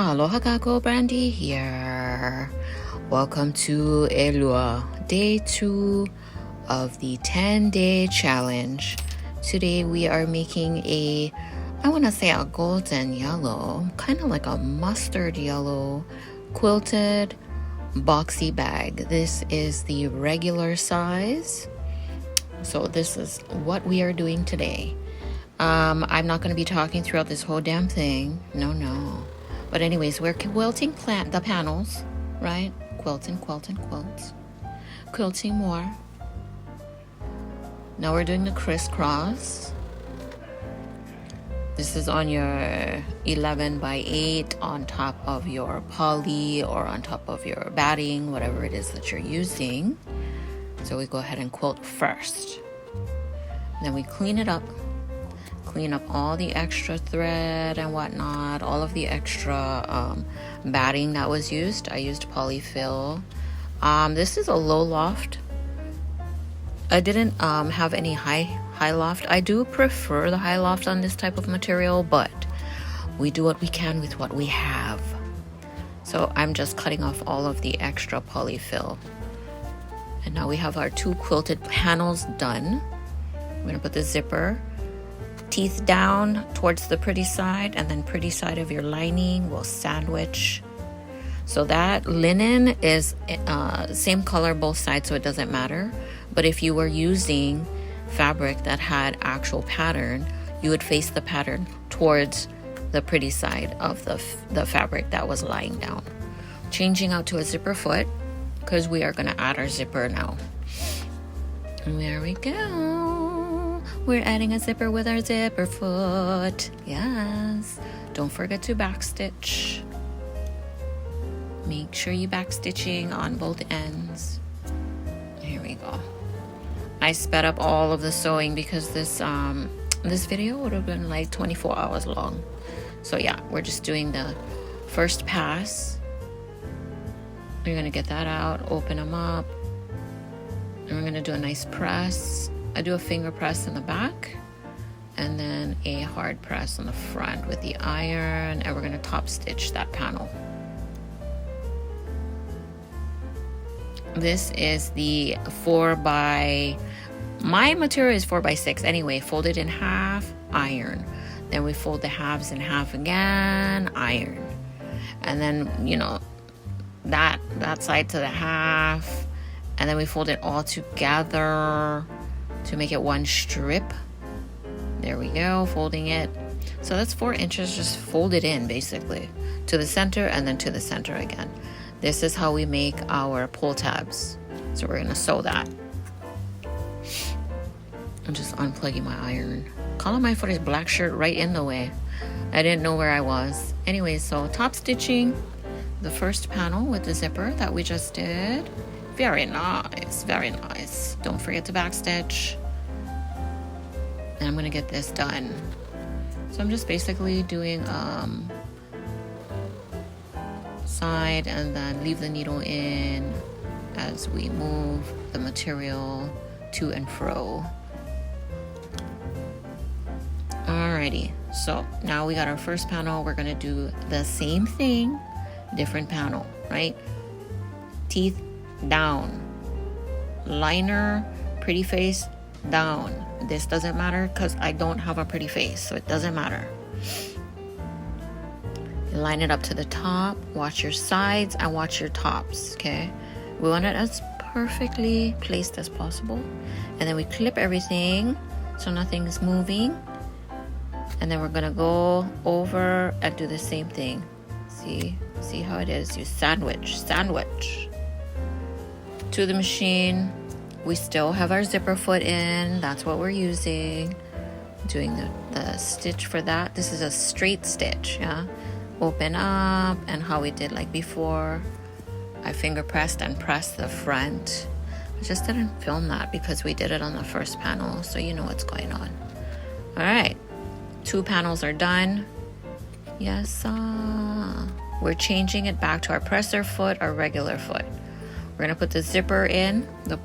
Aloha Kako, Brandy here. Welcome to Elua, day 2 of the 10-day challenge. Today we are making I want to say a golden yellow, kind of like a mustard yellow, quilted boxy bag. This is the regular size. So this is what we are doing today. I'm not going to be talking throughout this whole damn thing. No. But anyways, we're quilting the panels, right? Quilting. Quilting more. Now we're doing the crisscross. This is on your 11 by 8 on top of your poly or on top of your batting, whatever it is that you're using. So we go ahead and quilt first. Then we clean it up. Clean up all the extra thread and whatnot, all of the extra batting that was used. I used polyfill. This is a low loft. I didn't have any high loft. I do prefer the high loft on this type of material, but we do what we can with what we have. So I'm just cutting off all of the extra polyfill. And now we have our 2 quilted panels done. I'm gonna put the zipper teeth down towards the pretty side, and then pretty side of your lining will sandwich. So that linen is same color both sides, so it doesn't matter. But if you were using fabric that had actual pattern, you would face the pattern towards the pretty side of the fabric that was lying down. Changing out to a zipper foot because we are going to add our zipper now. And there we go. We're adding a zipper with our zipper foot. Yes. Don't forget to backstitch. Make sure you backstitching on both ends. Here we go. I sped up all of the sewing because this video would have been like 24 hours long. So yeah, we're just doing the first pass. You're gonna get that out, open them up, and we're gonna do a nice press. I do a finger press in the back and then a hard press on the front with the iron, and we're going to top stitch that panel. This is the my material is 4x6 anyway, folded in half, iron. Then we fold the halves in half again, iron. And then, that side to the half, and then we fold it all together to make it one strip. There we go, folding it. So that's 4 inches, just fold it in basically to the center and then to the center again. This is how we make our pull tabs. So we're gonna sew that. I'm just unplugging my iron. Color my foot is black shirt right in the way. I didn't know where I was. Anyway, so top stitching the first panel with the zipper that we just did. Very nice, very nice. Don't forget to backstitch. And I'm gonna get this done. So I'm just basically doing side and then leave the needle in as we move the material to and fro. Alrighty, so now we got our first panel. We're gonna do the same thing, different panel, right? Teeth down, liner, pretty face down. This doesn't matter because I don't have a pretty face, so it doesn't matter. You line it up to the top, watch your sides and watch your tops, okay? We want it as perfectly placed as possible, and then we clip everything so nothing is moving, and then we're gonna go over and do the same thing. See how it is? You sandwich to the machine. We still have our zipper foot in. That's what we're using. Doing the stitch for that. This is a straight stitch, yeah? Open up, and how we did like before. I finger pressed and pressed the front. I just didn't film that because we did it on the first panel, so you know what's going on. All right, 2 panels are done. Yes, we're changing it back to our presser foot, our regular foot. We're gonna put the zipper in, the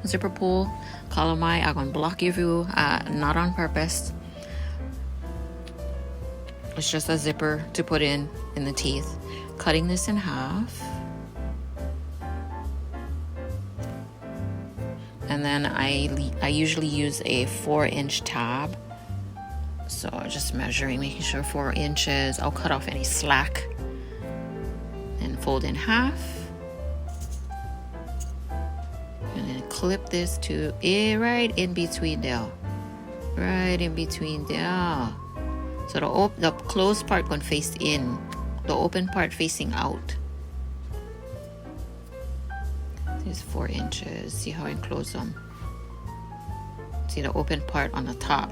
zipper pull. Kalamai, I'm gonna block your view, not on purpose. It's just a zipper to put in the teeth. Cutting this in half. And then I usually use a 4-inch tab. So just measuring, making sure 4 inches. I'll cut off any slack and fold in half. And then clip this to right in between there. Right in between there. So the closed part going to face in, the open part facing out. These 4 inches. See how I enclose them? See the open part on the top.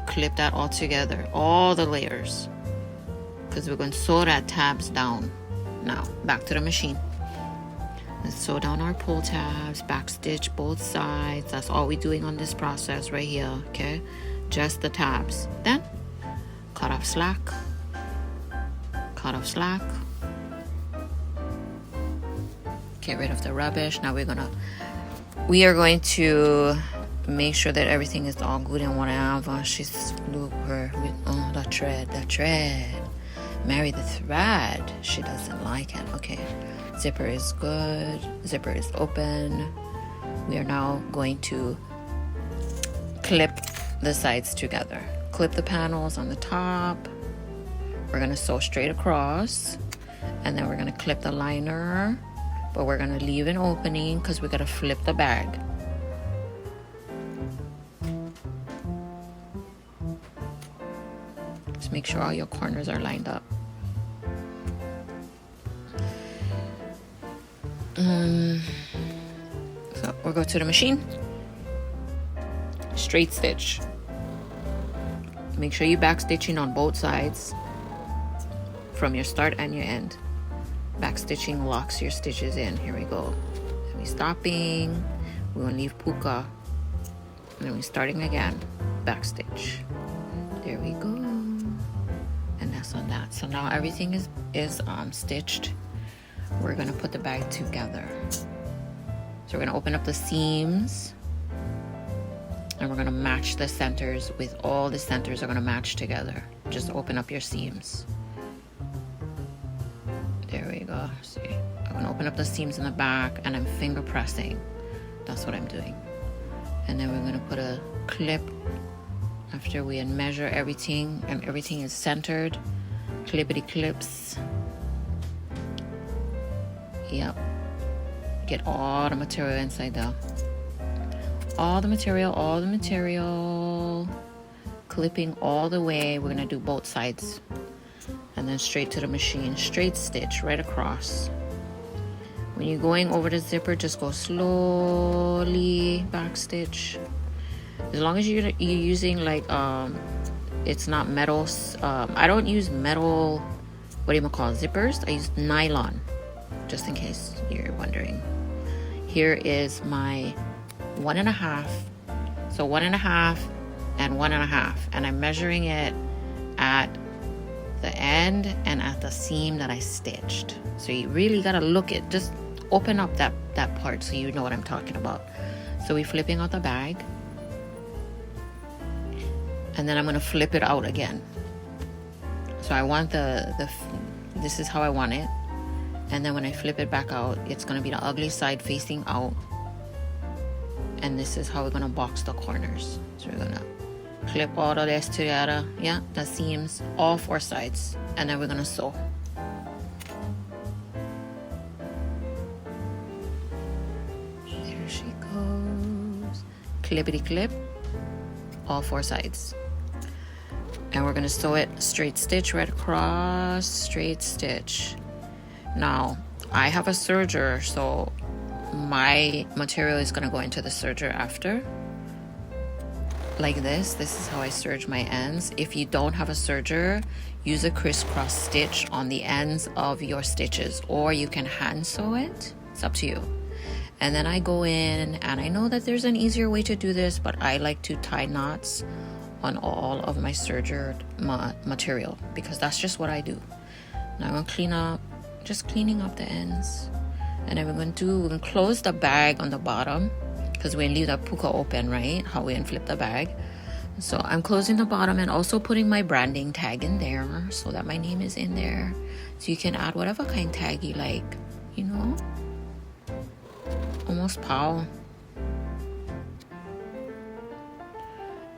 Clip that all together, all the layers, because we're going to sew that tabs down. Now back to the machine. Let's sew down our pull tabs, back stitch both sides. That's all we're doing on this process right here. Okay, just the tabs. Then cut off slack, cut off slack, get rid of the rubbish. Now we are going to make sure that everything is all good and whatever. She's look her with the thread. Marry the thread. She doesn't like it. Okay, zipper is good. Zipper is open. We are now going to clip the sides together. Clip the panels on the top. We're gonna sew straight across, and then we're gonna clip the liner, but we're gonna leave an opening because we're gonna flip the bag. Just make sure all your corners are lined up. So we'll go to the machine. Straight stitch. Make sure you back stitching on both sides from your start and your end. Back stitching locks your stitches in. Here we go. And we're stopping. We're gonna leave puka. And then we're starting again. Back stitch. There we go. And that's on that. So now everything is stitched. We're gonna put the bag together. So we're gonna open up the seams, and we're gonna match the centers with all the centers are gonna match together. Just open up your seams. There we go. See, I'm gonna open up the seams in the back, and I'm finger pressing. That's what I'm doing. And then we're gonna put a clip after we measure everything and everything is centered. Clippity clips. Yep. Get all the material inside there. All the material. Clipping all the way. We're gonna do both sides. And then straight to the machine. Straight stitch right across. When you're going over the zipper, just go slowly back stitch. As long as you're using like it's not metal. I don't use metal, what do you call zippers? I use nylon, just in case you're wondering. Here is my 1.5. So 1.5 and 1.5, and I'm measuring it at the end and at the seam that I stitched. So you really gotta look at, just open up that part so you know what I'm talking about. So we're flipping out the bag, and then I'm gonna flip it out again. So I want this is how I want it. And then when I flip it back out, it's gonna be the ugly side facing out. And this is how we're gonna box the corners. So we're gonna clip all of this together. Yeah, the seams, all 4 sides. And then we're gonna sew. There she goes. Clippity clip, all 4 sides. And we're gonna sew it straight stitch right across, straight stitch. Now, I have a serger, so my material is gonna go into the serger after. Like this is how I serge my ends. If you don't have a serger, use a crisscross stitch on the ends of your stitches, or you can hand sew it. It's up to you. And then I go in, and I know that there's an easier way to do this, but I like to tie knots on all of my sergered material, because that's just what I do. Now I'm gonna clean up, just cleaning up the ends. And then we're gonna close the bag on the bottom, because we leave the puka open, right? How we flip the bag. So I'm closing the bottom and also putting my branding tag in there so that my name is in there. So you can add whatever kind of tag you like, you know? Almost pow.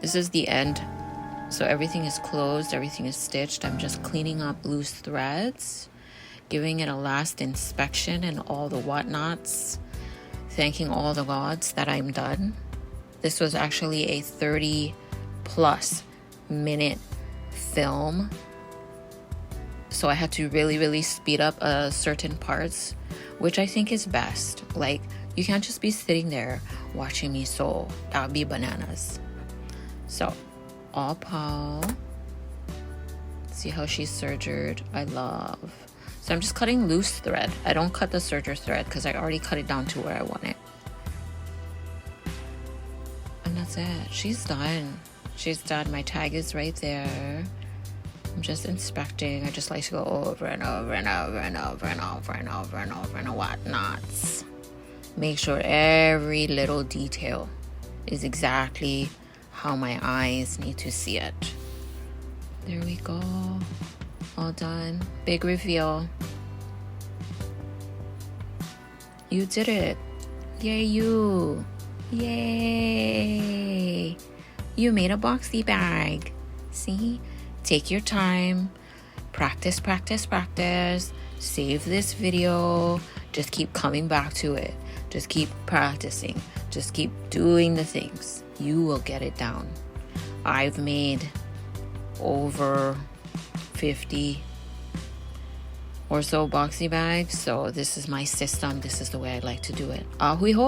This is the end. So everything is closed, everything is stitched. I'm just cleaning up loose threads, giving it a last inspection and all the whatnots, thanking all the gods that I'm done. This was actually a 30+ minute film. So I had to really speed up certain parts, which I think is best. Like, you can't just be sitting there watching me sew. That would be bananas. So, all pow. See how she's sergered? I love. So I'm just cutting loose thread. I don't cut the serger thread because I already cut it down to where I want it. And that's it. She's done. She's done. My tag is right there. I'm just inspecting. I just like to go over and over and over and over and over and over and over and whatnots. Make sure every little detail is exactly how my eyes need to see it. There we go. All done. Big reveal. You did it. Yay, you. Yay. You made a boxy bag. See? Take your time. Practice. Save this video. Just keep coming back to it. Just keep practicing. Just keep doing the things. You will get it down. I've made over 50 or so boxy bags. So this is my system. This is the way I like to do it. Ahui ho.